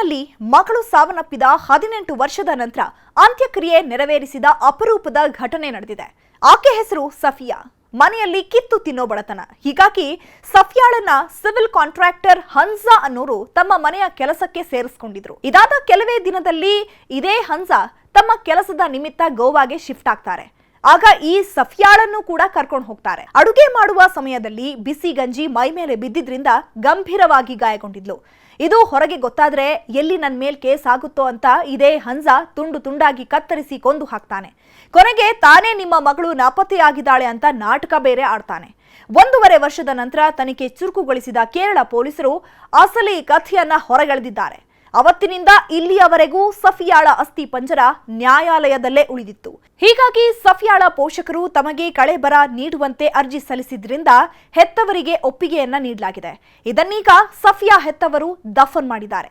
ಕೊಡಗಿನಲ್ಲಿ ಮಗಳು ಸಾವನ್ನಪ್ಪಿದ 18 ವರ್ಷದ ನಂತರ ಅಂತ್ಯಕ್ರಿಯೆ ನೆರವೇರಿಸಿದ ಅಪರೂಪದ ಘಟನೆ ನಡೆದಿದೆ. ಆಕೆ ಹೆಸರು ಸಫಿಯಾ. ಮನೆಯಲ್ಲಿ ಕಿತ್ತು ತಿನ್ನೋ ಬಡತನ. ಹೀಗಾಗಿ ಸಫಿಯಾಳನ್ನ ಸಿವಿಲ್ ಕಾಂಟ್ರಾಕ್ಟರ್ ಹನ್ಸಾ ಅನ್ನೋರು ತಮ್ಮ ಮನೆಯ ಕೆಲಸಕ್ಕೆ ಸೇರಿಸಿಕೊಂಡಿದ್ರು. ಇದಾದ ಕೆಲವೇ ದಿನದಲ್ಲಿ ಇದೇ ಹನ್ಸಾ ತಮ್ಮ ಕೆಲಸದ ನಿಮಿತ್ತ ಗೋವಾಗೆ ಶಿಫ್ಟ್ ಆಗ್ತಾರೆ. ಆಗ ಈ ಸಫಿಯಾಳನ್ನು ಕೂಡ ಕರ್ಕೊಂಡು ಹೋಗ್ತಾರೆ. ಅಡುಗೆ ಮಾಡುವ ಸಮಯದಲ್ಲಿ ಬಿಸಿ ಗಂಜಿ ಮೈ ಮೇಲೆ ಬಿದ್ದಿದ್ರಿಂದ ಗಂಭೀರವಾಗಿ ಗಾಯಗೊಂಡಿದ್ಲು. ಇದು ಹೊರಗೆ ಗೊತ್ತಾದ್ರೆ ಎಲ್ಲಿ ನನ್ನ ಮೇಲ್ ಕೇಸ್ ಆಗುತ್ತೋ ಅಂತ ಇದೇ ಹನ್ಸಾ ತುಂಡು ತುಂಡಾಗಿ ಕತ್ತರಿಸಿ ಕೊಂದು ಹಾಕ್ತಾನೆ. ಕೊನೆಗೆ ತಾನೇ ನಿಮ್ಮ ಮಗಳು ನಾಪತ್ತೆಯಾಗಿದ್ದಾಳೆ ಅಂತ ನಾಟಕ ಬೇರೆ ಆಡ್ತಾನೆ. 1.5 ವರ್ಷದ ನಂತರ ತನಿಖೆ ಚುರುಕುಗೊಳಿಸಿದ ಕೇರಳ ಪೊಲೀಸರು ಅಸಲಿ ಕಥೆಯನ್ನ ಹೊರಗೆಳೆದಿದ್ದಾರೆ. ಅವತ್ತಿನಿಂದ ಇಲ್ಲಿಯವರೆಗೂ ಸಫಿಯಾಳ ಅಸ್ಥಿ ಪಂಜರ ನ್ಯಾಯಾಲಯದಲ್ಲೇ ಉಳಿದಿತ್ತು. ಹೀಗಾಗಿ ಸಫಿಯಾಳ ಪೋಷಕರು ತಮಗೆ ಕಳೆಬರ ನೀಡುವಂತೆ ಅರ್ಜಿ ಸಲ್ಲಿಸಿದ್ರಿಂದ ಹೆತ್ತವರಿಗೆ ಒಪ್ಪಿಗೆಯನ್ನ ನೀಡಲಾಗಿದೆ. ಇದನ್ನೀಗ ಸಫಿಯಾ ಹೆತ್ತವರು ದಫನ್ ಮಾಡಿದ್ದಾರೆ.